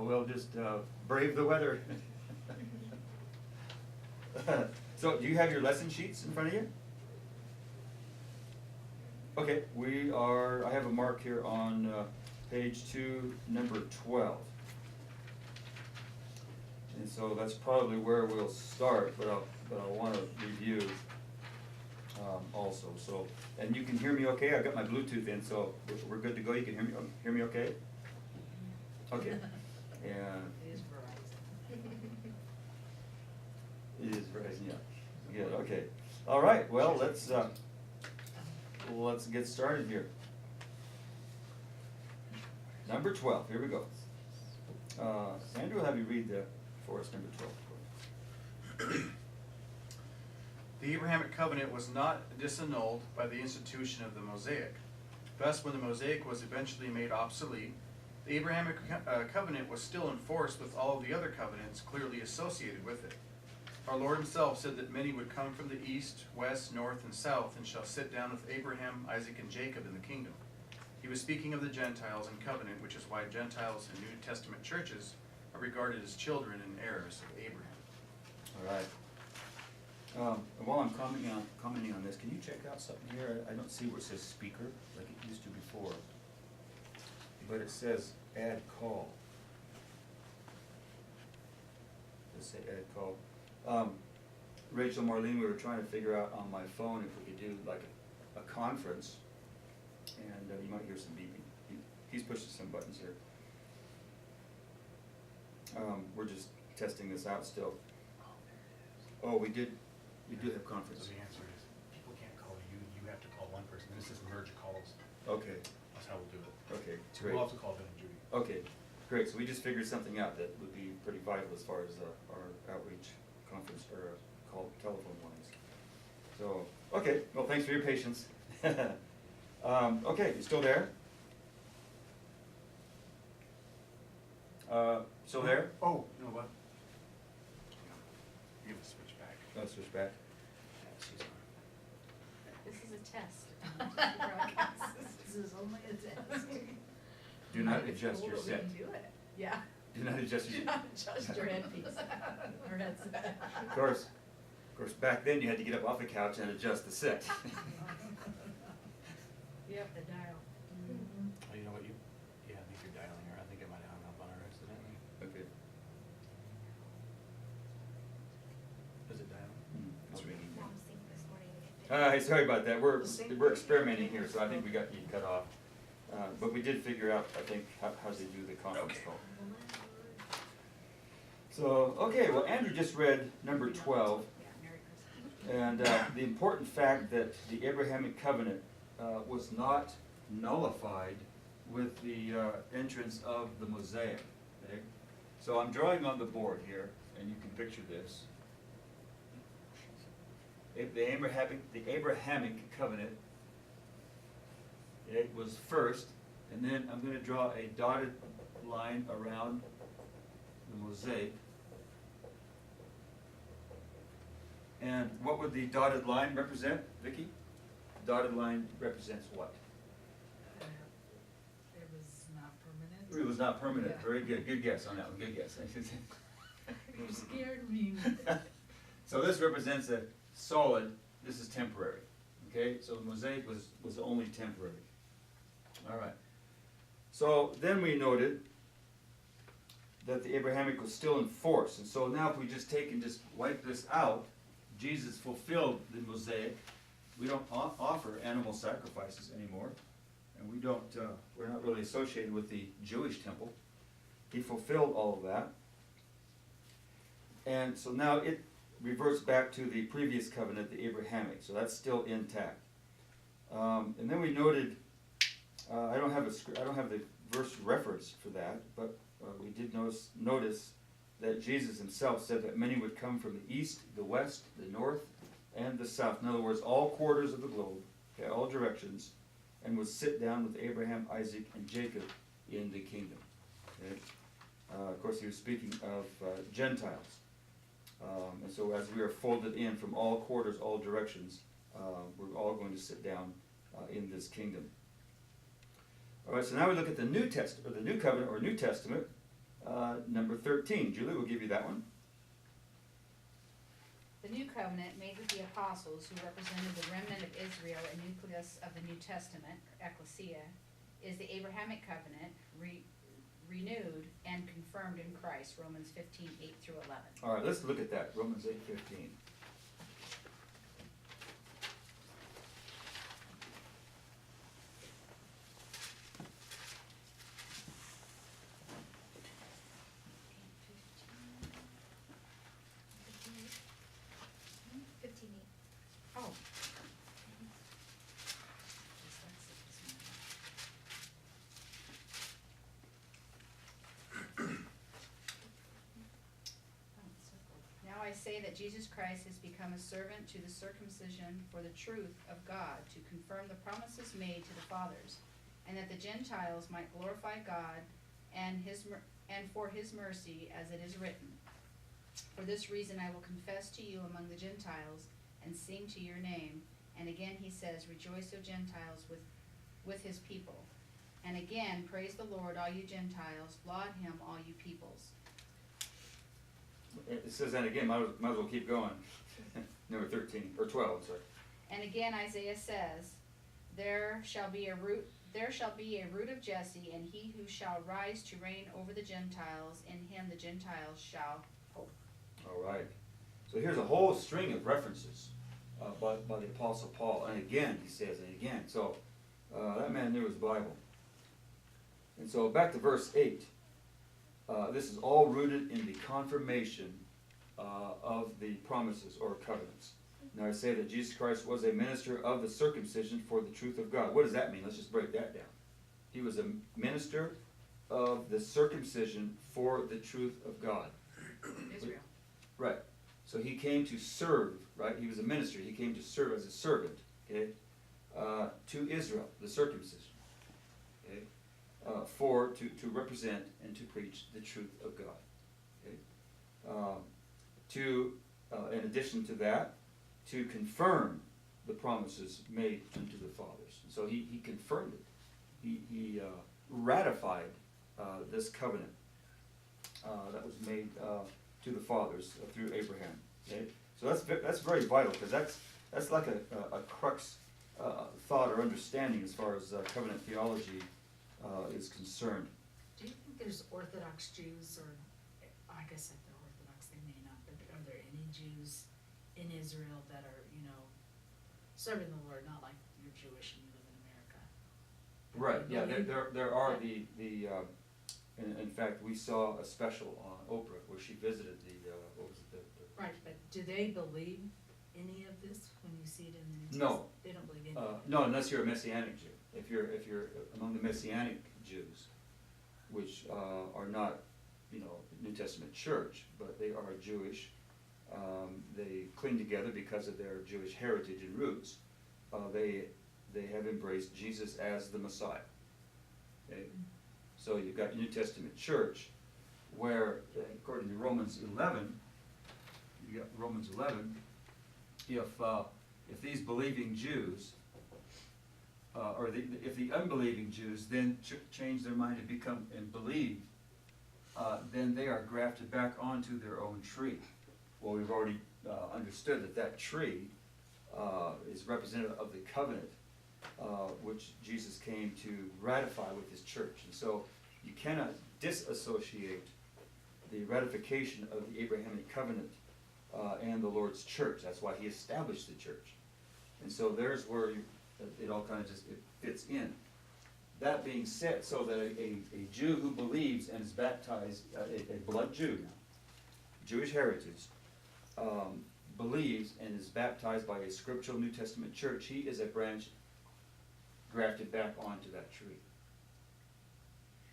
we'll just brave the weather. So, do you have your lesson sheets in front of you? Okay, I have a mark here on page 2, number 12. And so that's probably where we'll start, but I want to review also. So, and you can hear me okay? I've got my Bluetooth in, so we're good to go. You can hear me okay? Okay. And It is Verizon. it is Verizon, yeah. Good, okay. All right, well, let's get started here. Number 12, here we go. Andrew will have you read for us number 12. The Abrahamic covenant was not disannulled by the institution of the Mosaic. Thus, when the Mosaic was eventually made obsolete, the Abrahamic covenant was still in force with all of the other covenants clearly associated with it. Our Lord himself said that many would come from the east, west, north, and south, and shall sit down with Abraham, Isaac, and Jacob in the kingdom. He was speaking of the Gentiles in covenant, which is why Gentiles in New Testament churches are regarded as children and heirs of Abraham. All right. While I'm commenting on this, can you check out something here? I don't see where it says speaker like it used to before, but it says add call. Let's say add call. Rachel, Marlene, we were trying to figure out on my phone if we could do like a conference, and you might hear some beeping. He's pushing some buttons here. We're just testing this out still. Oh, we do have conference. So the answer is, people can't call you, you have to call one person, and this is merge calls. Okay. That's how we'll do it. Okay, So great. we'll have to call Ben and Judy. Okay, great. So we just figured something out that would be pretty vital as far as our outreach conference or call telephone lines. So, okay. Well, thanks for your patience. Okay, you still there? Still there? Oh, you know what? Give us switch back. Let's switch back. Yeah, she's on. This is a test. Broadcast. This is only a test. Do not It's adjust cool your that we set. can do it. Yeah. Do not adjust your Do not adjust your headpiece or headset. Of course, back then you had to get up off the couch and adjust the set. You have to dial. Oh, you know what, yeah, I think you're dialing her. I think it might have hung up on her accidentally. Okay. Does it dial? It's ringing. Mom synced this morning. Hi, sorry about that. We're Same experimenting here, so I think we got you cut off. But we did figure out, I think, how to do the conference call. So, okay, well, Andrew just read number 12, Yeah, Merry Christmas. and the important fact that the Abrahamic covenant was not nullified with the entrance of the Mosaic. Okay? So I'm drawing on the board here, and you can picture this. The Abrahamic covenant, it was first, and then I'm going to draw a dotted line around the Mosaic. And what would the dotted line represent, Vicki? Dotted line represents what? It was not permanent. It was not permanent. Yeah. Very good. Good guess on that one. Good guess. You scared me. So this represents a solid. This is temporary. Okay. So the Mosaic was only temporary. All right. So then we noted that the Abrahamic was still in force, and so now if we just take and just wipe this out, Jesus fulfilled the Mosaic. We don't offer animal sacrifices anymore, and we're not really associated with the Jewish temple. He fulfilled all of that. And so now it reverts back to the previous covenant, the Abrahamic, so that's still intact. And then we noted, I don't have the verse reference for that, but we did notice that Jesus himself said that many would come from the east, the west, the north, and the south. In other words, all quarters of the globe, okay, all directions, and would sit down with Abraham, Isaac, and Jacob in the kingdom. Okay? Of course, he was speaking of Gentiles. And so as we are folded in from all quarters, all directions, we're all going to sit down in this kingdom. All right, so now we look at the New Testament, or the New Covenant, or New Testament. Number 13, Julie will give you that one. The new covenant made with the apostles who represented the remnant of Israel and nucleus of the New Testament, ecclesia, is the Abrahamic covenant renewed and confirmed in Christ, Romans 15:8-11. All right, let's look at that, Romans 8:15. Oh. Now I say that Jesus Christ has become a servant to the circumcision for the truth of God, to confirm the promises made to the fathers, and that the Gentiles might glorify God and for his mercy, as it is written. For this reason I will confess to you among the Gentiles and sing to your name. And again he says, rejoice, O Gentiles, with his people. And again, praise the Lord, all you Gentiles, laud him, all you peoples. It says that again, might as well keep going. Number 13, or 12, sorry. And again Isaiah says, there shall be a root of Jesse, and he who shall rise to reign over the Gentiles, in him the Gentiles shall hope. All right. So here's a whole string of references by the Apostle Paul. And again, he says, and again. So that man knew his Bible. And so back to verse 8. This is all rooted in the confirmation of the promises or covenants. Now I say that Jesus Christ was a minister of the circumcision for the truth of God. What does that mean? Let's just break that down. He was a minister of the circumcision for the truth of God. Israel. Right. So he came to serve, right? He was a minister. He came to serve as a servant, okay, to Israel, the circumcision, okay, to represent and to preach the truth of God, okay. In addition to that, to confirm the promises made unto the fathers. So he confirmed it. He ratified this covenant that was made to the fathers through Abraham. Okay? So that's very vital, because that's like a crux thought or understanding as far as covenant theology is concerned. Do you think there's Orthodox Jews, or I guess if they're Orthodox they may not, but are there any Jews in Israel that are, serving the Lord, not like you're Jewish and you live in America? Right. Yeah. There are in fact, we saw a special on Oprah where she visited what was it? Right, but do they believe any of this when you see it in the New No. Testament? They don't believe any of it? No, unless you're a Messianic Jew. If you're among the Messianic Jews, which are not, New Testament church, but they are Jewish. They cling together because of their Jewish heritage and roots. They have embraced Jesus as the Messiah. Okay? So you've got New Testament church, where according to Romans 11, you got Romans 11. If these believing Jews, if the unbelieving Jews then change their mind to become and believe, then they are grafted back onto their own tree. Well, we've already understood that tree is representative of the covenant, which Jesus came to ratify with his church. And so you cannot disassociate the ratification of the Abrahamic covenant and the Lord's church. That's why he established the church. And so there's where it all kind of just fits in. That being said, so that a Jew who believes and is baptized, a blood Jew now, Jewish heritage, believes and is baptized by a scriptural New Testament church, he is a branch grafted back onto that tree.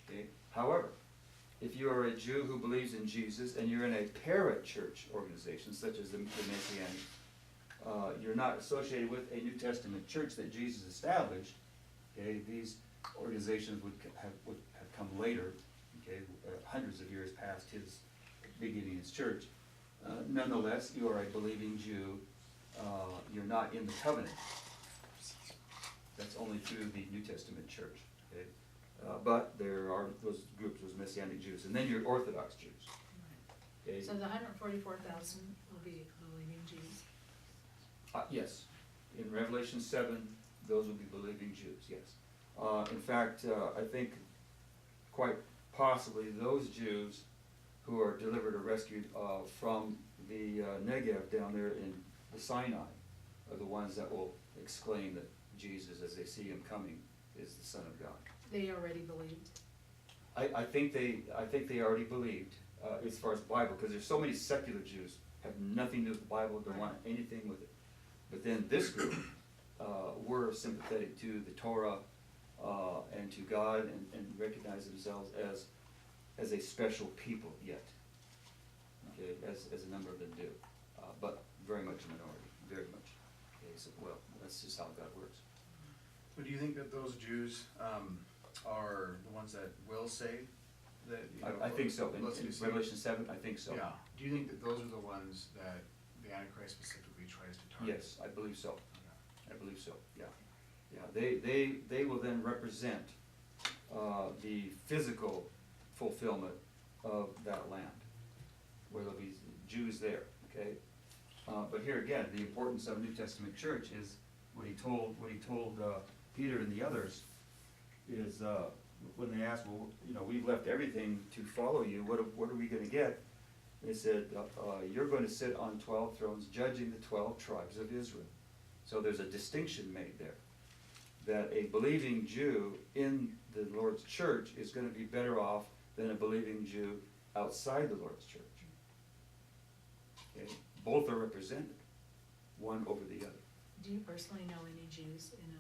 Okay? However, if you are a Jew who believes in Jesus and you're in a para-church organization, such as the Messianic, you're not associated with a New Testament church that Jesus established. Okay, these organizations would have come later. Okay, hundreds of years past his beginning his church. Nonetheless, you are a believing Jew. You're not in the covenant. That's only through the New Testament church. Okay? But there are those groups, those Messianic Jews, and then your Orthodox Jews. Okay? So the 144,000 will be believing Jews. Yes, in Revelation 7, those will be believing Jews, yes. In fact, I think quite possibly those Jews who are delivered or rescued from the Negev down there in the Sinai are the ones that will exclaim that Jesus, as they see him coming, is the Son of God. They already believed. I think they already believed as far as Bible, because there's so many secular Jews have nothing to do with the Bible, don't want anything with it. But then this group were sympathetic to the Torah and to God, and recognize themselves as a special people yet. Okay, as a number of them do, but very much a minority, very much. Okay, so well, that's just how God works. So do you think that those Jews are the ones that will say that? You know, I think so. In let's just say- Revelation 7, I think so. Yeah. Do you think that those are the ones that the Antichrist specifically tries to target? Yes, I believe so. Okay. I believe so, yeah. Yeah, they will then represent the physical fulfillment of that land, where there'll be Jews there, okay? But here again, the importance of a New Testament church is what he told Peter and the others is when they asked, well, you know, we've left everything to follow you, what are we gonna get? They said, you're going to sit on 12 thrones, judging the 12 tribes of Israel. So there's a distinction made there, that a believing Jew in the Lord's church is going to be better off than a believing Jew outside the Lord's church. Okay? Both are represented, one over the other. Do you personally know any Jews in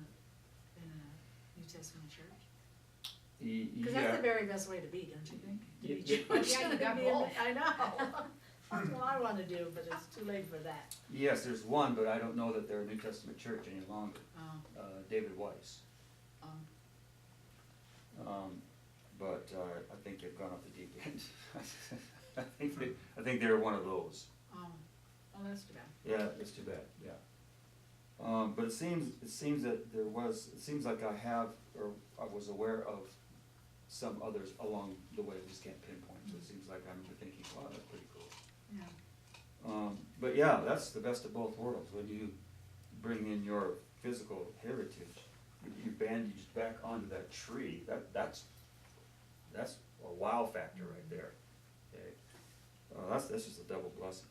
a New Testament church? Because that's the very best way to be, don't you think? To be Jewish. Yeah, you got To be in the- both. I know. That's what I want to do, but it's too late for that. Yes, there's one, but I don't know that they're a New Testament church any longer. David Weiss. But I think they've gone off the deep end. I think they're one of those. Oh, that's too bad. Yeah, it's too bad, yeah. But it seems that it seems like I have, or I was aware of some others along the way, I just can't pinpoint, so it seems like I'm thinking, wow, that's pretty cool. Yeah. But yeah, that's the best of both worlds, when you bring in your physical heritage, you bandage back onto that tree, that's a wow factor right there, okay? That's just a double blessing.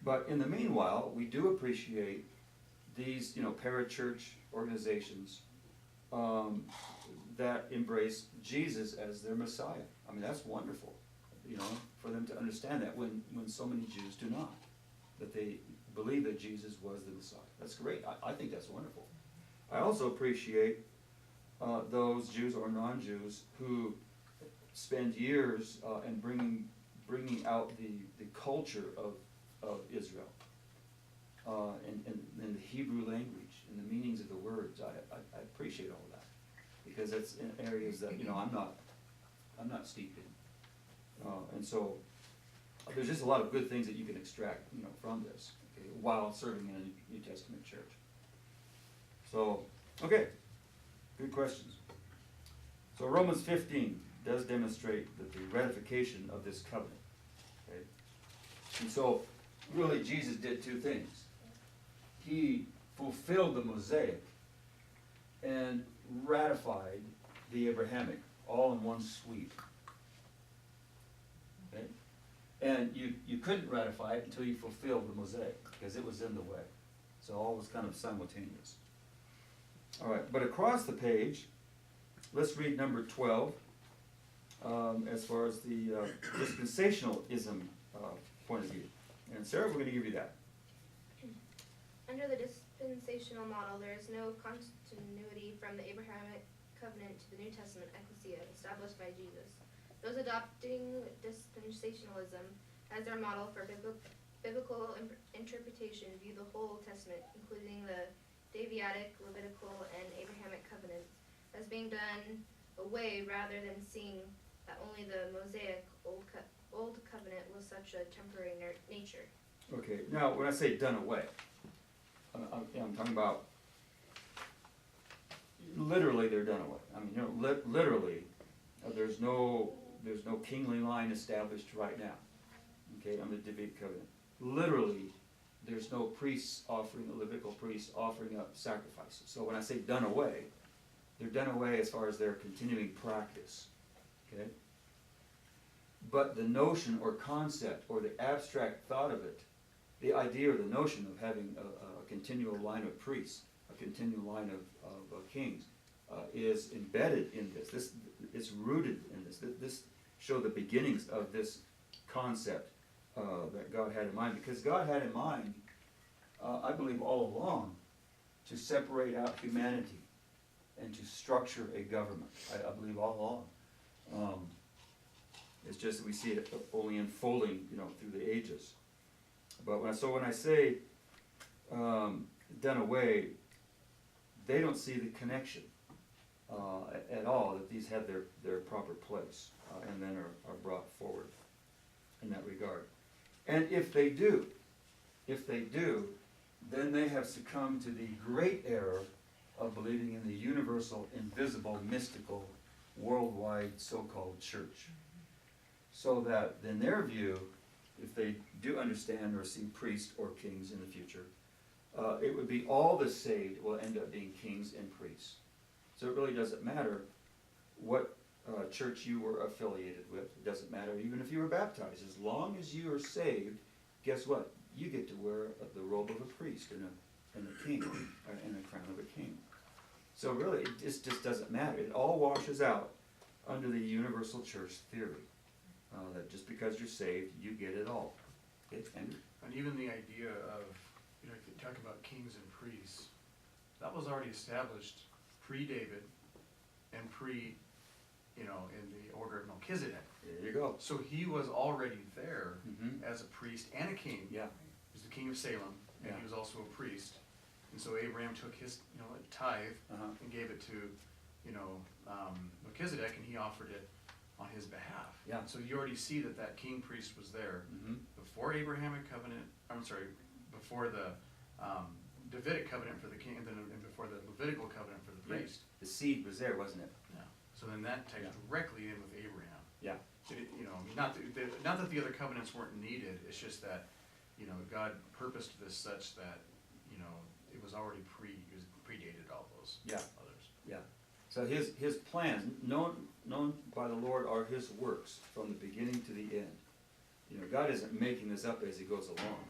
But in the meanwhile, we do appreciate these, parachurch organizations that embrace Jesus as their Messiah. I mean, that's wonderful, for them to understand that when so many Jews do not, that they believe that Jesus was the Messiah. That's great. I think that's wonderful. I also appreciate those Jews or non-Jews who spend years in bringing out the culture of Israel and the Hebrew language and the meanings of the words. I appreciate all of that, because it's in areas that I'm not steeped in, and so there's just a lot of good things that you can extract from this, okay, while serving in a New Testament church. So, okay, good questions. So Romans 15 does demonstrate the ratification of this covenant, okay? And so, really, Jesus did two things. He fulfilled the Mosaic and ratified the Abrahamic, all in one sweep. Okay? And you couldn't ratify it until you fulfilled the Mosaic, because it was in the way. So all was kind of simultaneous. All right, but across the page, let's read number 12, as far as the dispensationalism point of view. And Sarah, we're going to give you that. Under the dispensational model, there is no continuity from the Abrahamic covenant to the New Testament ecclesia established by Jesus. Those adopting dispensationalism as their model for biblical interpretation view the whole Testament, including the Davidic, Levitical, and Abrahamic covenants, as being done away rather than seeing that only the Mosaic Old Covenant was such a temporary nature. Okay, now when I say done away, I'm talking about, literally they're done away. I mean, literally, there's no kingly line established right now, okay, under the Davidic covenant. Literally, there's no priests offering, the Levitical priests offering up sacrifices. So when I say done away, they're done away as far as their continuing practice, okay? But the notion or concept or the abstract thought of it, the idea or the notion of having a continual line of priests, a continual line of kings, is embedded in this. It's rooted in this. This show the beginnings of this concept that God had in mind. Because God had in mind, I believe all along, to separate out humanity and to structure a government. I believe all along. It's just that we see it only unfolding, through the ages. But when I say done away, they don't see the connection at all, that these have their proper place and then are brought forward in that regard. And if they do, then they have succumbed to the great error of believing in the universal, invisible, mystical, worldwide so-called church. So that in their view, if they do understand or see priests or kings in the future, it would be all the saved will end up being kings and priests. So it really doesn't matter what church you were affiliated with. It doesn't matter even if you were baptized. As long as you are saved, guess what? You get to wear the robe of a priest and a king, and a crown of a king. So really, it just doesn't matter. It all washes out under the universal church theory. That just because you're saved, you get it all. Okay, and even the idea of, if you talk about kings and priests, that was already established pre-David and in the order of Melchizedek. there you go. So he was already there Mm-hmm. as a priest and a king. Yeah. He was the king of Salem, and Yeah. he was also a priest. And so Abraham took his, tithe Uh-huh. and gave it to, Melchizedek, and he offered it on his behalf. Yeah. So you already see that king priest was there Mm-hmm. before Abrahamic covenant. Before the Davidic covenant for the king, and then before the Levitical covenant for the priest. The seed was there, wasn't it? Yeah. So then that ties Yeah. directly in with Abraham. Yeah. So, not that the other covenants weren't needed. It's just that, God purposed this such that, it was already predated all those Yeah. others. Yeah. So his plans, known by the Lord, are his works from the beginning to the end. God isn't making this up as he goes along.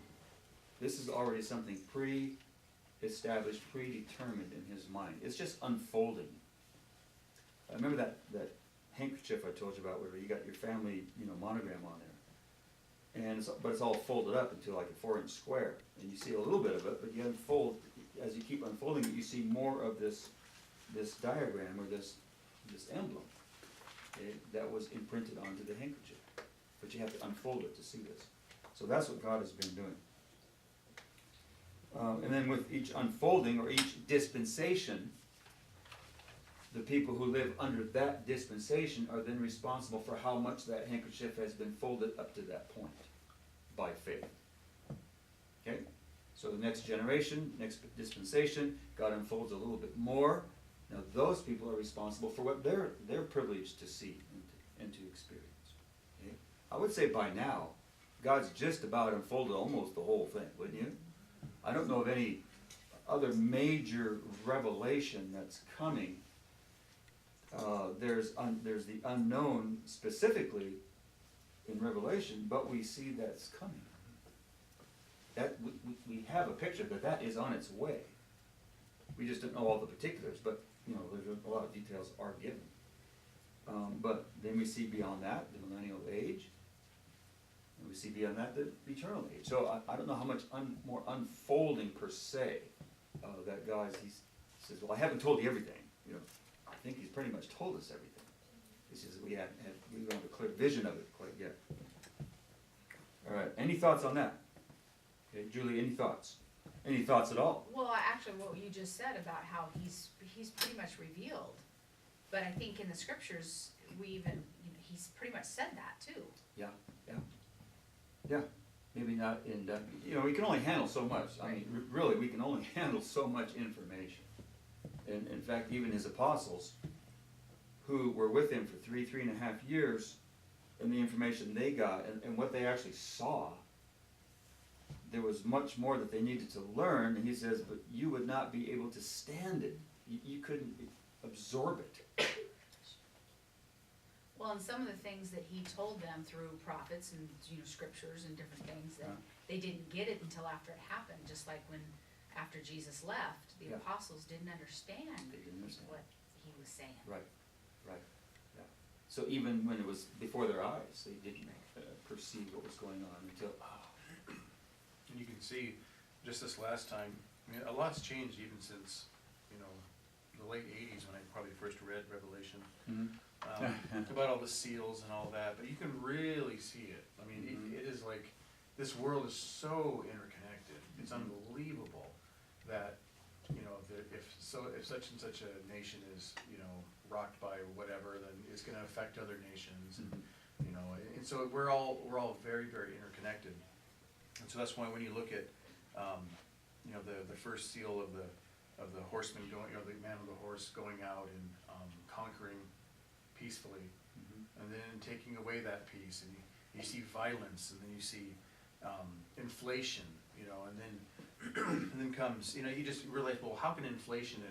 This is already something pre-established, predetermined in his mind. It's just unfolding. I remember that handkerchief I told you about where you got your family, monogram on there. And but it's all folded up into like a 4-inch square. And you see a little bit of it, but you unfold, as you keep unfolding it, you see more of this diagram or this emblem, okay, that was imprinted onto the handkerchief. But you have to unfold it to see this. So that's what God has been doing. And then with each unfolding or each dispensation, the people who live under that dispensation are then responsible for how much that handkerchief has been folded up to that point by faith. Okay? So the next generation, next dispensation, God unfolds a little bit more. Now those people are responsible for what they're privileged to see and to experience. Okay? I would say by now, God's just about unfolded almost the whole thing, wouldn't you? I don't know of any other major revelation that's coming. There's the unknown specifically in Revelation, but we see that's coming. That we have a picture that is on its way. We just don't know all the particulars, but there's a lot of details are given. But then we see beyond that the millennial age, and we see beyond that the eternal age. So I don't know how much more unfolding per se that he says, well, I haven't told you everything. I think he's pretty much told us everything. It's just that we don't have a clear vision of it quite yet. All right, any thoughts on that? Okay, Julie, any thoughts? Any thoughts at all? Well, actually, what you just said about how he's pretty much revealed, but I think in the scriptures he's pretty much said that too. Yeah. Maybe not in we can only handle so much. I mean, really, we can only handle so much information. And in fact, even his apostles, who were with him for 3.5 years, and the information they got, and what they actually saw, there was much more that they needed to learn, and he says, but you would not be able to stand it. You couldn't absorb it. Well, and some of the things that he told them through prophets and, scriptures and different things, that they didn't get it until after it happened, just like when, after Jesus left, the apostles didn't understand They didn't understand. what he was saying. Right, right, yeah. So even when it was before their eyes, they didn't perceive what was going on until, And you can see, just this last time, I mean, a lot's changed even since, the late '80s when I probably first read Revelation. About all the seals and all that, but you can really see it. I mean, it is like, this world is so interconnected. It's unbelievable that, if such and such a nation is, rocked by whatever, then it's gonna affect other nations, and so we're all very, very interconnected. And so that's why when you look at, the first seal of the horseman going, the man of the horse going out and conquering peacefully, and then taking away that peace, and you see violence, and then you see inflation, and then comes, you just realize, well, how can inflation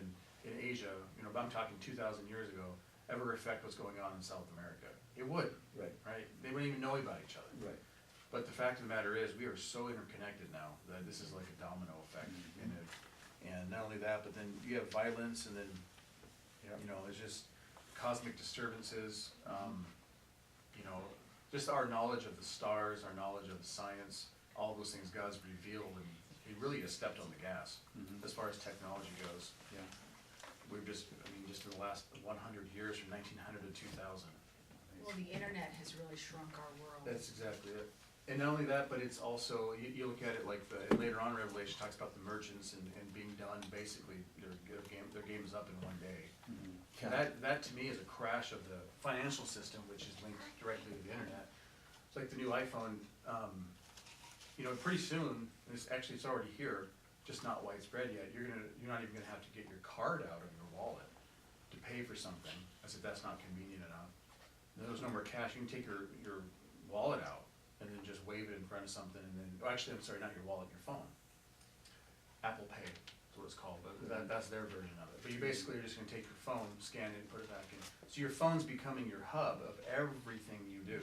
in Asia, I'm talking 2,000 years ago, ever affect what's going on in South America? It would, right? They wouldn't even know about each other. right. But the fact of the matter is, we are so interconnected now that this is like a domino effect in it. And not only that, but then you have violence, and then, it's just cosmic disturbances, just our knowledge of the stars, our knowledge of the science, all those things God's revealed, and He really has stepped on the gas as far as technology goes. Yeah. We've just in the last 100 years, from 1900 to 2000. Well, the internet has really shrunk our world. That's exactly it. And not only that, but it's also, you look at it like later on Revelation talks about the merchants and being done, basically, their game is up in one day. And that to me is a crash of the financial system, which is linked directly to the internet. It's like the new iPhone, pretty soon, it's already here, just not widespread yet, you're not even gonna have to get your card out of your wallet to pay for something, as if that's not convenient enough. There's no more cash, you can take your wallet out and then just wave it in front of something, and then, not your wallet, your phone. Apple Pay is what it's called, but that's their version of it. But you basically are just gonna take your phone, scan it, put it back in. So your phone's becoming your hub of everything you do.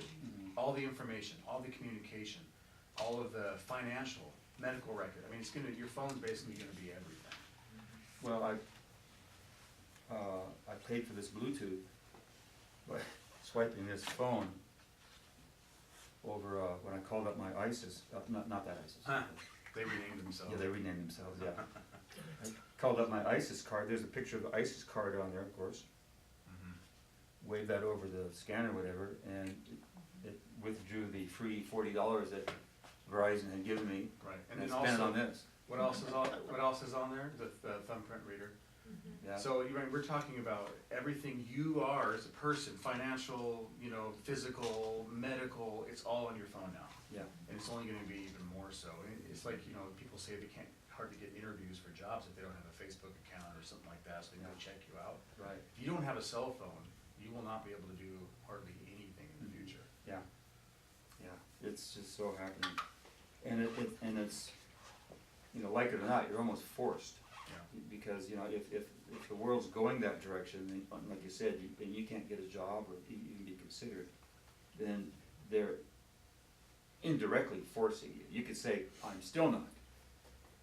All the information, all the communication, all of the financial, medical record. I mean, your phone's basically gonna be everything. Well, I paid for this Bluetooth by swiping this phone over, when I called up my ISIS, not that ISIS. They renamed themselves. Yeah, they renamed themselves, yeah. I called up my ISIS card, there's a picture of the ISIS card on there, of course. Waved that over the scanner or whatever, and it withdrew the free $40 that Verizon had given me. Right, and And then spent it also, on this. what else is on there? The thumbprint reader. Yeah. So we're talking about everything you are as a person, financial, physical, medical, it's all on your phone now. Yeah. And it's only gonna be even more so. And it's like, people say they can't hardly get interviews for jobs if they don't have a Facebook account or something like that, so they can check you out. Right. If you don't have a cell phone, you will not be able to do hardly anything in the future. Yeah, yeah, it's just so happening, and it's, like it or not, you're almost forced, Yeah. because, if the world's going that direction, then, like you said, and you can't get a job or even be considered, then they're indirectly forcing you. You could say, I'm still not,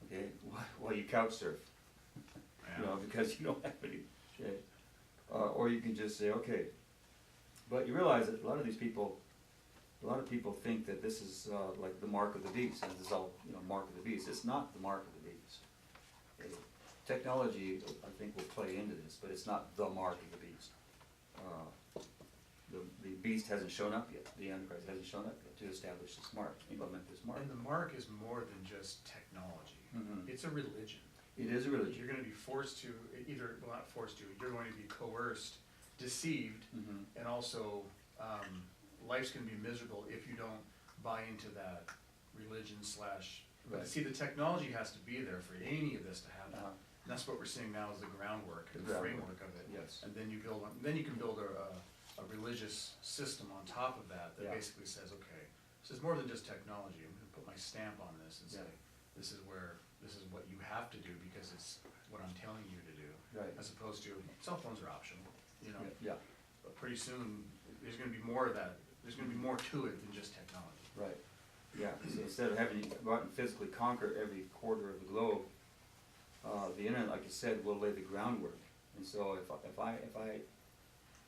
okay, while you couch surf, because you don't have any, okay? Or you can just say, okay, but you realize that a lot of people think that this is like the mark of the beast, and this is all, mark of the beast. It's not the mark of the beast. Okay? Technology, I think, will play into this, but it's not the mark of the beast. The beast hasn't shown up yet. The Antichrist hasn't shown up yet to establish this mark, implement this mark. And the mark is more than just technology. It's a religion. It is a religion. You're gonna be forced to, not forced to, you're going to be coerced, deceived, and also, life's gonna be miserable if you don't buy into that religion / but Right. see, the technology has to be there for any of this to happen. And that's what we're seeing now is the groundwork, The the groundwork. framework of it. Yes. And then you build on, then you can build a religious system on top of that that Yeah. basically says, okay, this is more than just technology. I'm gonna put my stamp on this and say, Yeah. this is what you have to do because it's what I'm telling you to do. Right. As opposed to, cell phones are optional, you know? Yeah, But pretty soon, there's gonna be more of that, there's gonna be more to it than just technology. right. Yeah, so instead of having to go out and physically conquer every quarter of the globe, the internet, like you said, will lay the groundwork. And so if I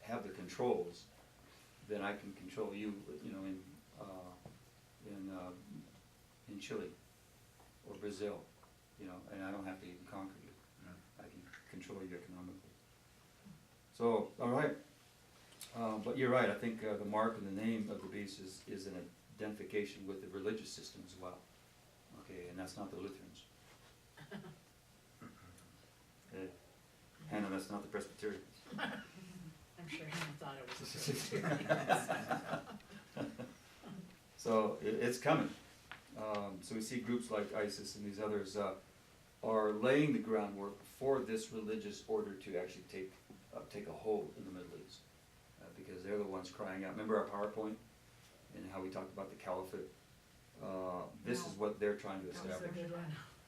have the controls, then I can control you, you know, in Chile or Brazil, you know, and I don't have to even conquer you. Yeah. I can control you economically. So, all right. But you're right, I think the mark and the name of the beast is an identification with the religious system as well. Okay, and that's not the Lutherans. Okay. Hannah, that's not the Presbyterians. I'm sure Hannah thought it was a Presbyterian. So it's coming. So we see groups like ISIS and these others are laying the groundwork for this religious order to actually take a hold in the Middle East, because they're the ones crying out. Remember our PowerPoint and how we talked about the caliphate? This is what they're trying to That was a establish. good one.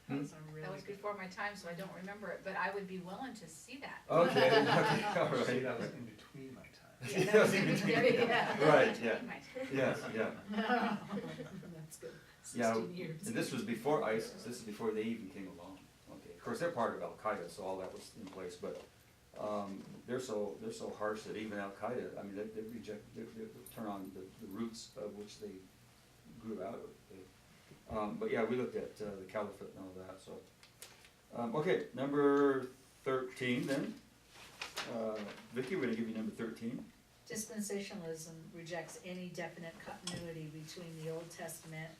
Hmm? That was a really That was good. before my time, so I don't remember it, but I would be willing to see that. Okay, okay, all See, right. that was in between my time. Yeah, that was in between, yeah. Right, yeah. Between my time. Yes, yeah. That's good. Yeah, 16 years. and this was before ISIS, this is before they even came along. Okay, of course, they're part of Al-Qaeda, so all that was in place, but they're so harsh that even Al-Qaeda, I mean, they reject, they turn on the roots of which they grew out of. But yeah, we looked at the caliphate and all that, so. Okay, number 13 then. Vicky, we're gonna give you number 13. Dispensationalism rejects any definite continuity between the Old Testament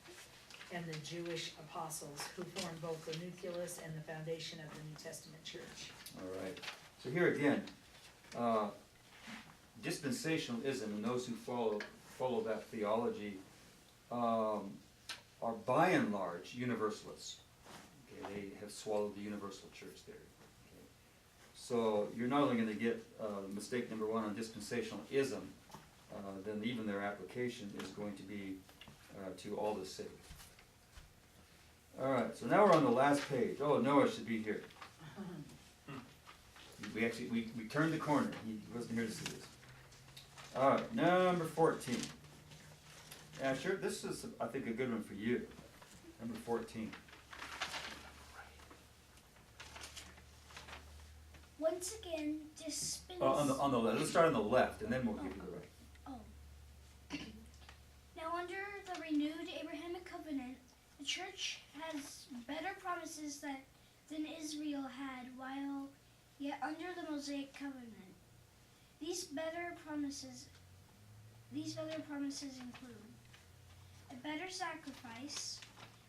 and the Jewish apostles who formed both the nucleus and the foundation of the New Testament church. All right, so here again, dispensationalism and those who follow that theology are by and large universalists. Okay, they have swallowed the universal church theory. Okay. So you're not only going to get mistake number one on dispensationalism, then even their application is going to be to all the saved. All right, so now we're on the last page. Oh, Noah should be here. We actually, we turned the corner. He wasn't here to see this. All right, number 14. Yeah, sure, this is, I think, a good one for you. Number 14. Once again, On the left, let's start on the left, and then we'll give you the right. Oh. Now, under the renewed Abrahamic covenant, the church has better promises than Israel had while yet under the Mosaic covenant. These better promises include a better sacrifice,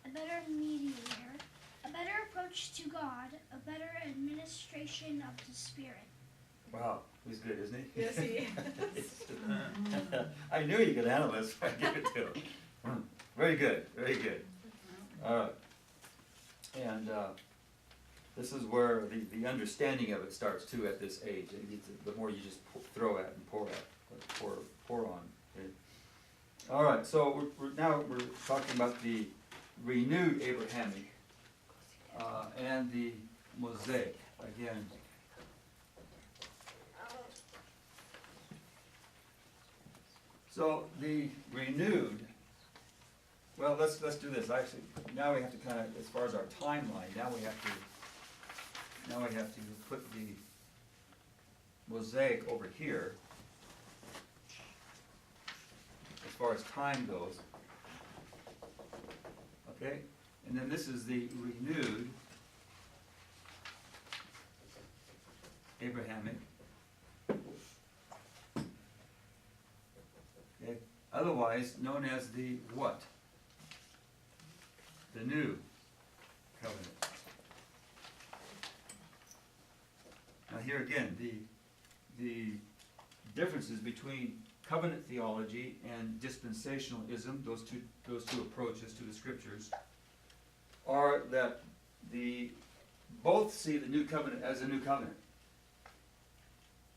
a better mediator, a better approach to God, a better administration of the Spirit. Wow, he's good, isn't he? Yes, he is. I knew you could handle this, so I give it to him. Very good, very good. All right. And this is where the understanding of it starts too at this age. The more you just throw at and pour on. Okay? All right, so we're talking about the renewed Abrahamic and the Mosaic again. So the renewed. Well, let's do this. Actually, now we have to kind of, as far as our timeline, now we have to put the Mosaic over here. As far as time goes. Okay? And then this is the renewed Abrahamic. Okay? Otherwise known as the what? The new covenant. Now here again, the differences between covenant theology and dispensationalism, those two approaches to the scriptures, are that the both see the new covenant as a new covenant.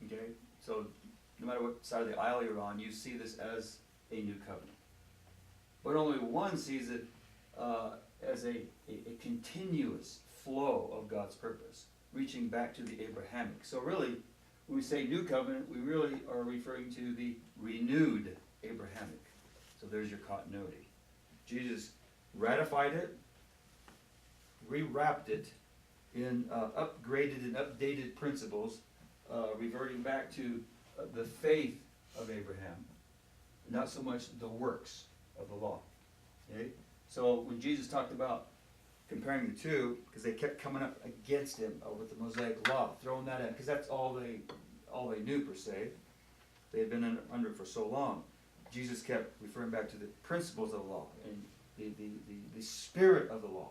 Okay? So, no matter what side of the aisle you're on, you see this as a new covenant. But only one sees it as a continuous flow of God's purpose, reaching back to the Abrahamic. So really, when we say new covenant, we really are referring to the renewed Abrahamic. So there's your continuity. Jesus ratified it, rewrapped it in upgraded and updated principles, reverting back to the faith of Abraham, not so much the works of the law. Okay? So when Jesus talked about comparing the two, because they kept coming up against him with the Mosaic law, throwing that in, because that's all they knew per se. They had been under it for so long. Jesus kept referring back to the principles of the law and the spirit of the law,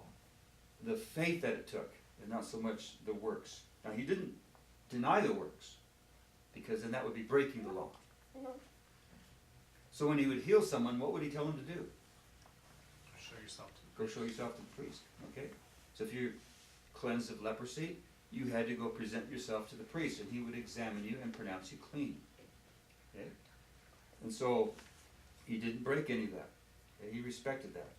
the faith that it took, and not so much the works. Now he didn't deny the works, because then that would be breaking the law. So when he would heal someone, what would he tell them to do? Show yourself to Go show yourself to the priest. Okay? So if you're cleansed of leprosy, you had to go present yourself to the priest, and he would examine you and pronounce you clean. Okay? And so he didn't break any of that. Okay? He respected that.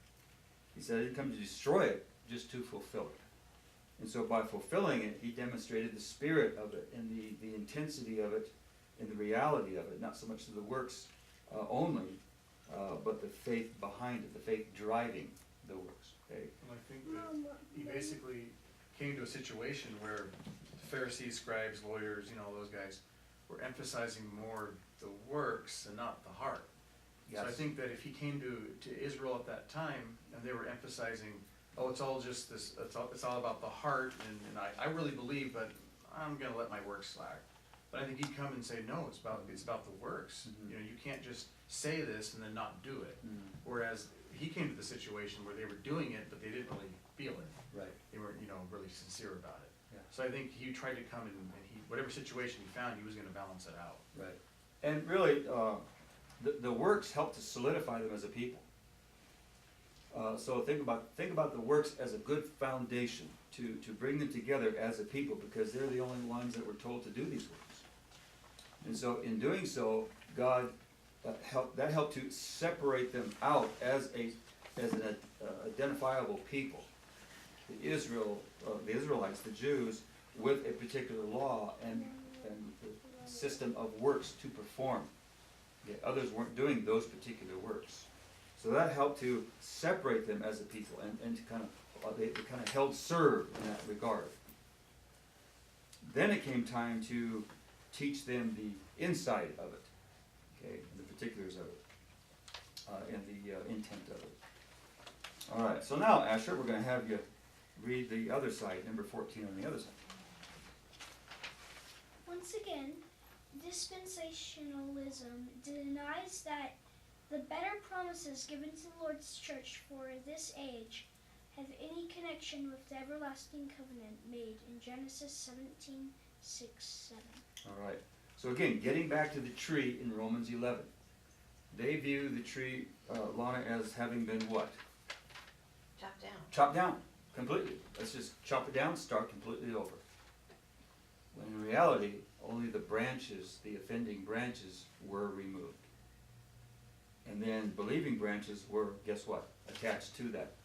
He said he didn't come to destroy it, just to fulfill it. And so by fulfilling it, he demonstrated the spirit of it and the intensity of it and the reality of it, not so much the works only, but the faith behind it, the faith driving the works. Okay? Well, I think that he basically came to a situation where Pharisees, scribes, lawyers, those guys were emphasizing more the works and not the heart. Yes. So I think that if he came to Israel at that time and they were emphasizing, oh, it's all just this, it's all about the heart, and I really believe, but I'm going to let my works slack. But I think he'd come and say, no, it's about the works. Mhm. You can't just say this and then not do it. Mm. Whereas he came to the situation where they were doing it, but they didn't really feel it. Right. They weren't, really sincere about it. Yeah. So I think he tried to come and he, whatever situation he found, he was going to balance it out. Right. And really, the works help to solidify them as a people. So think about the works as a good foundation to bring them together as a people, because they're the only ones that were told to do these works. And so in doing so, God helped to separate them out as an identifiable people. The Israelites, the Jews, with a particular law and the system of works to perform. Yet others weren't doing those particular works. So that helped to separate them as a people, and to they kind of held serve in that regard. Then it came time to teach them the inside of it, okay, the particulars of it, and the intent of it. All right, so now, Asher, we're going to have you read the other side, number 14 on the other side. Once again, dispensationalism denies that the better promises given to the Lord's church for this age have any connection with the everlasting covenant made in Genesis 17:6-7. All right. So again, getting back to the tree in Romans 11. They view the tree, Lana, as having been what? Chopped down. Chopped down completely. Let's just chop it down, start completely over. When in reality, only the branches, the offending branches, were removed. And then believing branches were, guess what? Attached to that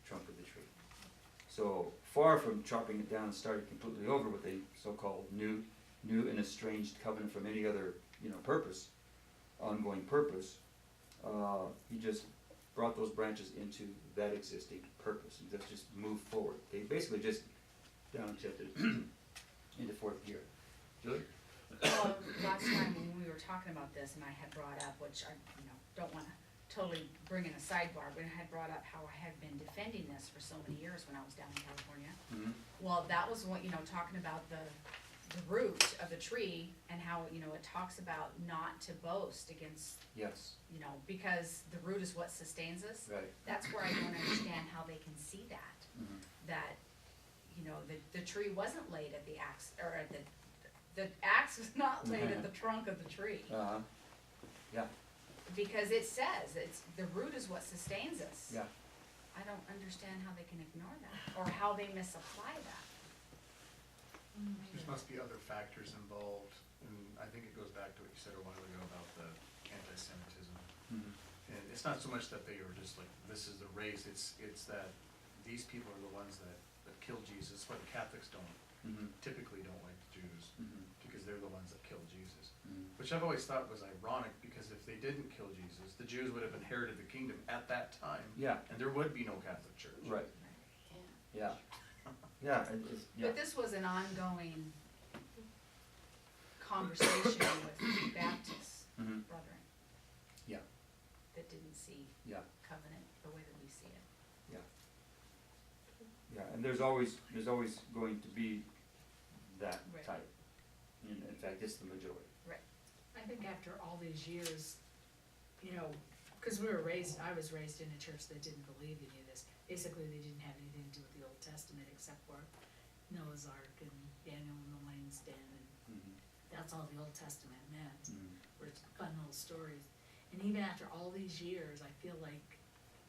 trunk of the tree. So far from chopping it down and starting completely over with a so-called new and estranged covenant from any other, purpose, ongoing purpose, he just brought those branches into that existing purpose. And let's just move forward. They basically just downshifted into fourth gear. Julie? Well, last time when we were talking about this, and I had brought up, which I, don't want to totally bring in a sidebar, but I had brought up how I had been defending this for so many years when I was down in California. Mm-hmm. Well, that was what, talking about the root of the tree and how, it talks about not to boast against, Yes. because the root is what sustains us. Right. That's where I don't understand how they can see that. Mm-hmm. That, the tree wasn't laid at the axe, or at the axe was not laid at the trunk of the tree. Uh-huh. Yeah. Because it says, the root is what sustains us. Yeah. I don't understand how they can ignore that, or how they misapply that. There must be other factors involved, and I think it goes back to what you said a while ago about the anti-Semitism. Mhm. And it's not so much that they were just like, this is the race, it's that these people are the ones that killed Jesus. That's why the Catholics typically don't like the Jews, Mhm. because they're the ones that killed Jesus. Mhm. Which I've always thought was ironic, because if they didn't kill Jesus, the Jews would have inherited the kingdom at that time. Yeah. And there would be no Catholic Church. Right, Yeah. yeah. Yeah, it's, yeah. But this was an ongoing conversation with Baptist Mhm. brethren Yeah, that didn't see yeah, covenant the way that we see it. yeah. Yeah, and there's always going to be that Right. type. In fact, it's the majority. I think after all these years, you know, cause I was raised in a church that didn't believe any of this. Basically, they didn't have anything to do with the Old Testament except for Noah's Ark and Daniel and the lion's den, and Mhm. that's all the Old Testament meant, Mhm. were fun little stories. And even after all these years, I feel like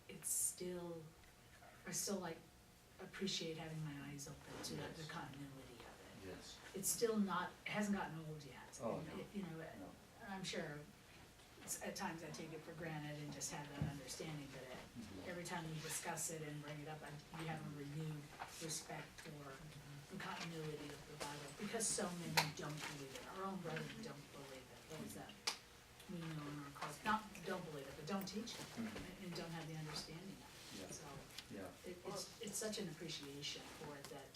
I still like appreciate having my eyes open to Yes. the continuity of it. Yes. It's still not, it hasn't gotten old yet. Oh, And no. you know, No. I'm sure at times I take it for granted and just have that understanding, but Mhm. every time we discuss it and bring it up, we have a renewed respect for the continuity of the Bible, because so many don't believe it. Our own brethren don't believe it, those that we know in our cause, not don't believe it, but don't teach it, Mhm. and don't have the understanding of Yeah. it. So Yeah. it's such an appreciation for it that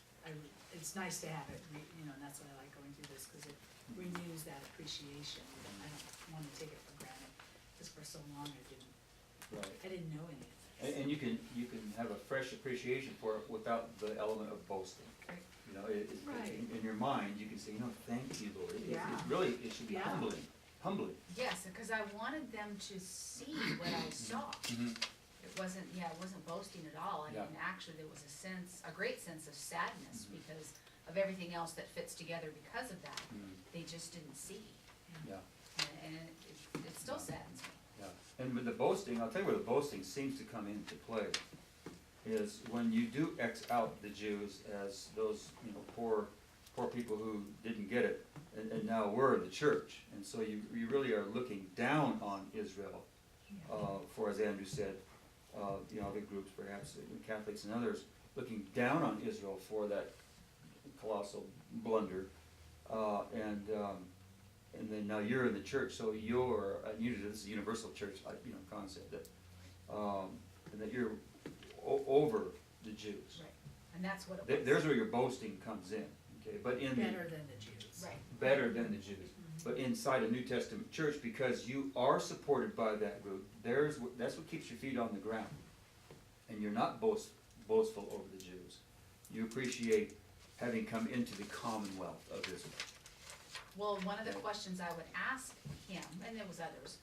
it's nice to have it, you know, and that's why I like going through this, cause it renews that appreciation. I don't wanna take it for granted, cause for so long Right. I didn't know any of And, this. and you can have a fresh appreciation for it without the element of boasting. Right. You know, Right. in your mind, you can say, thank you, Lord. Yeah. It should be Yeah. humbling. Yes, because I wanted them to see what I saw. Mhm. It wasn't boasting at all. I Yeah. mean, actually, there was a great sense of sadness Mhm. because of everything else that fits together because of that. Mhm. They just didn't see. Yeah, And it still saddens me. yeah. And with the boasting, I'll tell you where the boasting seems to come into play, is when you do X out the Jews as those, poor people who didn't get it, and now we're the church. And so you really are looking down on Israel, for, as Andrew said, other groups, perhaps Catholics and others, looking down on Israel for that colossal blunder, and then now you're in the church, so this is a universal church, concept that, and that you're over the Jews. Right. And that's what it was. There's where your boasting comes in, okay, but in the. Better than the Jews. Right. Better than the Jews. But inside a New Testament church, because you are supported by that group, that's what keeps your feet on the ground. And you're not boastful over the Jews. You appreciate having come into the commonwealth of Israel. Well, one of the questions I would ask him, and there was others,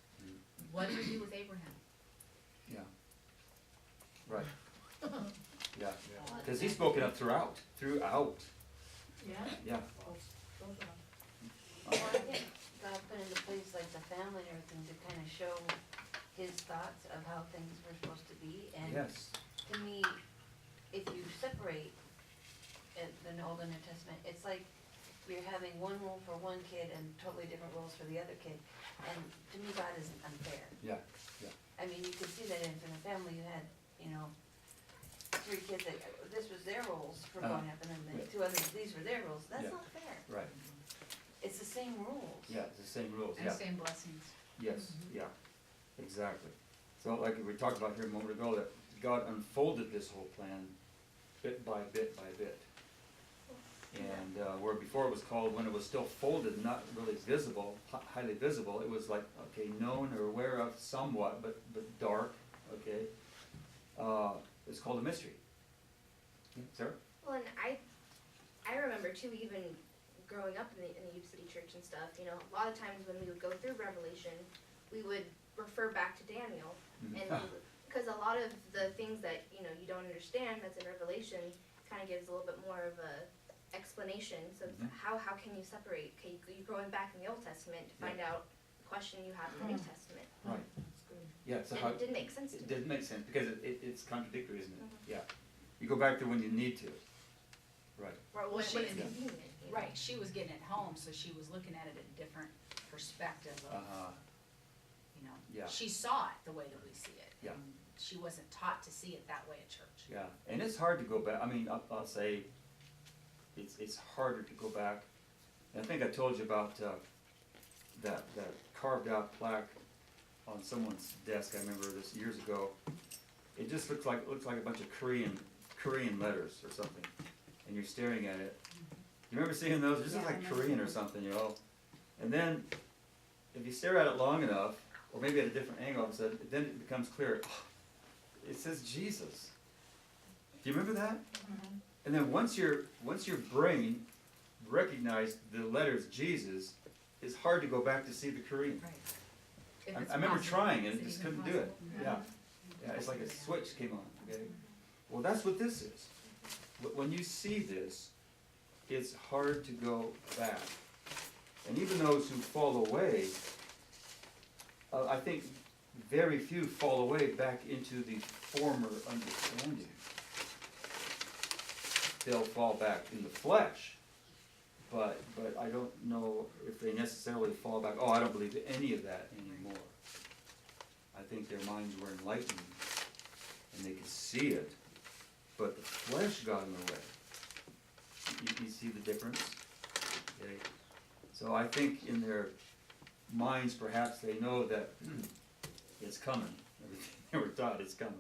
what do we do with Abraham? Yeah. Right. Yeah. Yeah. Because he's spoken up throughout. Yeah, Yeah. both of them. Well, I think God put into place like the family and everything to kind of show his thoughts of how things were supposed to be. And Yes. to me, if you separate the Old and New Testament, it's like you're having one rule for one kid and totally different rules for the other kid. And to me, God isn't unfair. Yeah. Yeah. I mean, you could see that in a family, you had, 3 kids that, this was their rules for growing up, and then the yeah. 2 others, these were their rules. That's Yeah. not fair. Right. It's the same rules. Yeah. It's the same rules. And Yeah. same blessings. Yes, yeah, exactly. So like we talked about here a moment ago, that God unfolded this whole plan bit by bit by bit. And where before it was called, when it was still folded, not really visible, highly visible, it was like, okay, known or aware of somewhat, but dark, okay? It's called a mystery. Yeah, Sarah? Well, and I remember too, even growing up in the youth city church and stuff, a lot of times when we would go through Revelation, we would refer back to Daniel, and because a lot of the things that you don't understand that's in Revelation kind of gives a little bit more of a explanation. So Mhm. how can you separate? Okay, you're going back in the Old Testament to find out the question you have in the New Testament, Right, That's good. yeah, so and how, it didn't make sense to it me. didn't make sense, because it's contradictory, isn't it? Mhm. Yeah. You go back to when you need to. Right. Right, well, when she, it's convenient. You know? right, she was getting it home, so she was looking at it at a different perspective of, you know. Yeah. She saw it the way that we see it. Yeah. And she wasn't taught to see it that way at church. Yeah, and it's hard to go back, I mean, I'll say, it's harder to go back. And I think I told you about, that carved out plaque on someone's desk, I remember this years ago. It just looks like a bunch of Korean letters or something, and you're staring at it. You remember seeing those? It just looks Yeah, I like remember Korean or seeing something, you know? And then, if you stare at it long enough, or maybe at a different angle, all of a sudden, then it becomes clear, it says Jesus. Do you remember that? Mm-hmm. And then once your brain recognized the letters Jesus, it's hard to go back to see the Korean. Right. If it's I remember possible, trying and is it just even couldn't do it. possible? Yeah. Yeah, it's like a switch came on, okay? Well, that's what this is. When you see this, it's hard to go back. And even those who fall away, I think very few fall away back into the former understanding. They'll fall back in the flesh, but I don't know if they necessarily fall back, oh, I don't believe any of that anymore. I think their minds were enlightened, and they could see it, but the flesh got in the way. You see the difference? Okay. So I think in their minds, perhaps they know that it's coming. Everything they were taught is coming,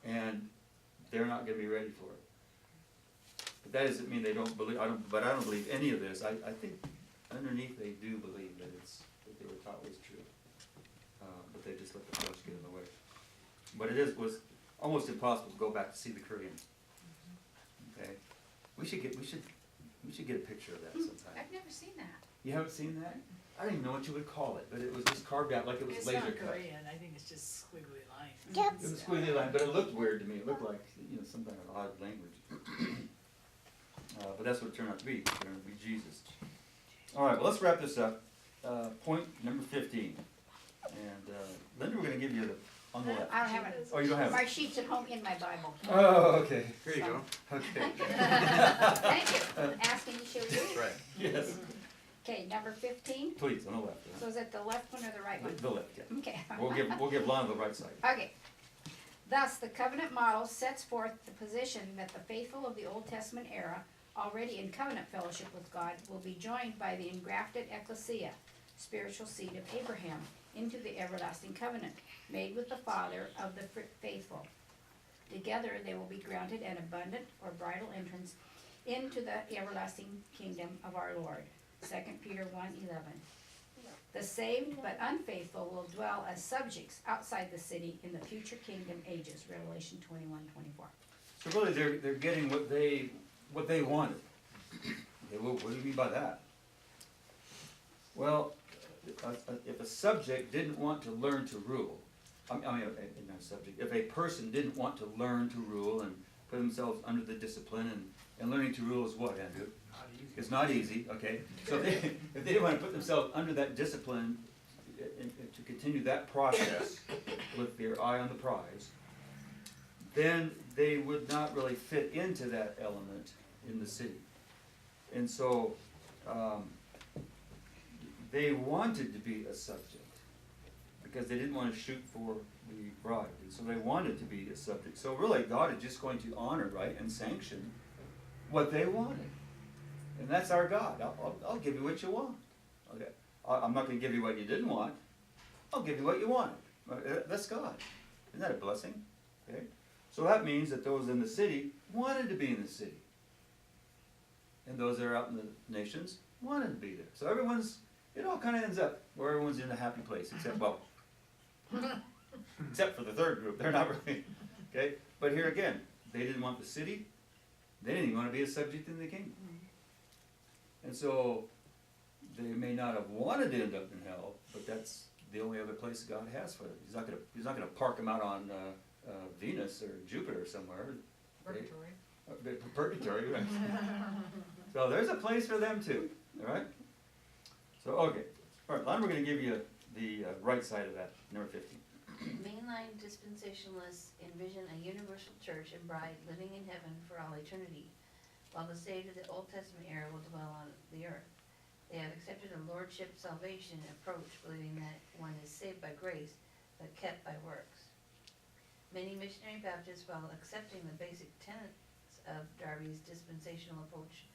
and they're not going to be ready for it. But that doesn't mean they don't believe. I don't believe any of this. I think underneath they do believe that they were taught was true, but they just let the flesh get in the way. But was almost impossible to go back to see the Korean. Okay, we should get a picture of that sometime. I've never seen that. You haven't seen that? I don't even know what you would call it, but it was just carved out like it was It's laser not cut. Korean, I think it's just squiggly lines. It was squiggly line, but it looked weird to me. It looked like, some kind of odd language. But that's what it turned out to be. It turned out to be Jesus. All right, well, let's wrap this up. Point number 15. And Linda, we're going to give you on the left. I don't have it. Oh, you don't have My it? sheet's at home in my Bible. Oh, okay. Here you go. Okay. Thank you. Asking you, should we? That's right. Yes. Okay, number 15. Please, on the left. So is it the left one or the right one? The left, yeah. Okay. We'll give Lana the right side. Okay. Thus, the covenant model sets forth the position that the faithful of the Old Testament era, already in covenant fellowship with God, will be joined by the engrafted ecclesia, spiritual seed of Abraham, into the everlasting covenant, made with the Father of the faithful. Together they will be granted an abundant or bridal entrance into the everlasting kingdom of our Lord. 2 Peter 1:11. The saved but unfaithful will dwell as subjects outside the city in the future kingdom ages. Revelation 21:24. So really, they're getting what they wanted. Okay, well, what do you mean by that? Well, if a subject didn't want to learn to rule, not a subject, if a person didn't want to learn to rule and put themselves under the discipline, and learning to rule is what, Andrew? It's not easy, okay? So if they didn't want to put themselves under that discipline and to continue that process with their eye on the prize, then they would not really fit into that element in the city. And so they wanted to be a subject because they didn't want to shoot for the bride. And so they wanted to be a subject. So really, God is just going to honor, right, and sanction what they wanted. And that's our God. I'll give you what you want. Okay. I'm not going to give you what you didn't want. I'll give you what you wanted. That's God. Isn't that a blessing? Okay. So that means that those in the city wanted to be in the city. And those that are out in the nations wanted to be there. So it all kind of ends up where everyone's in a happy place, except for the third group. They're not really. Okay. But here again, they didn't want the city. They didn't even want to be a subject in the kingdom. And so they may not have wanted to end up in hell, but that's the only other place God has for them. He's not going to park them out on Venus or Jupiter somewhere. Purgatory. Purgatory, right? So there's a place for them too. All right. So okay. All right, Lon, we're going to give you the right side of that, number 15. Mainline dispensationalists envision a universal church and bride living in heaven for all eternity. while the saved of the Old Testament era will dwell on the earth. They have accepted a lordship salvation approach, believing that one is saved by grace, but kept by works. Many missionary Baptists, while accepting the basic tenets of Darby's dispensational approach,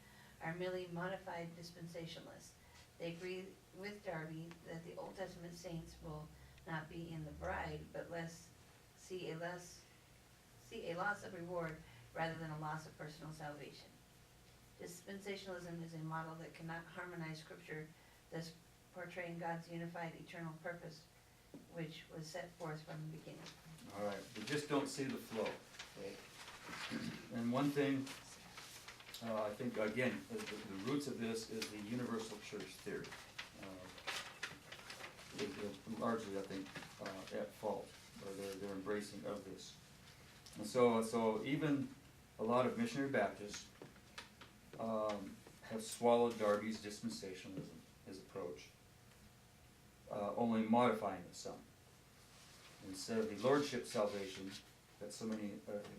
are merely modified dispensationalists. They agree with Darby that the Old Testament saints will not be in the bride, but see a loss of reward rather than a loss of personal salvation. Dispensationalism is a model that cannot harmonize Scripture, thus portraying God's unified eternal purpose, which was set forth from the beginning. All right, we just don't see the flow. And one thing, I think, again, the roots of this is the universal church theory. They're largely, I think, at fault, or they're embracing of this. And so even a lot of missionary Baptists have swallowed Darby's dispensationalism, his approach, only modifying it some. Instead of the lordship salvation that so many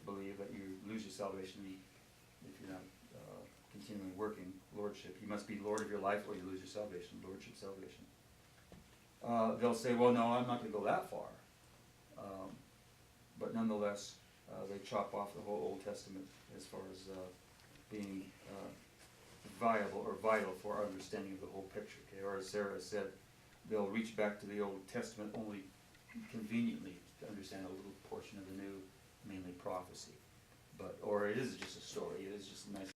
believe, that you lose your salvation if you're not continually working lordship. You must be Lord of your life or you lose your salvation, lordship salvation. They'll say, well, no, I'm not going to go that far. But nonetheless, they chop off the whole Old Testament as far as being viable or vital for our understanding of the whole picture. Okay? Or as Sarah said, they'll reach back to the Old Testament only conveniently to understand a little portion of the New, mainly prophecy. Or it is just a story. It is just a nice